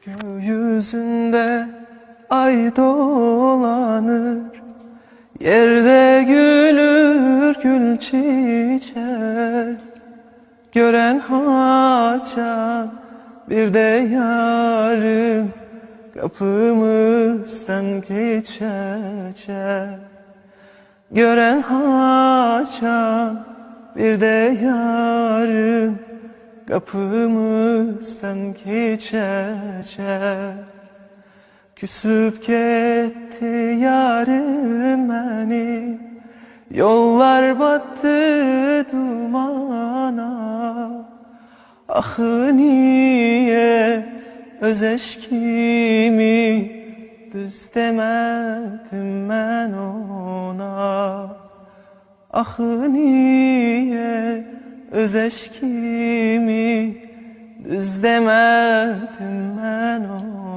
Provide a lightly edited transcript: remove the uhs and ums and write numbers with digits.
Gökyüzünde ay dolanır, yerde gülür gül çiçek. Gören haçan bir de yarın kapımızdan geçecek. Gören haçan bir de yarın kapımızdan geçecek. Küsüp gitti yarım beni, yollar battı dumana. Ah niye öz eşkimi düz demedim ben ona. Ah niye öz eşkimi düz demedim ben ona.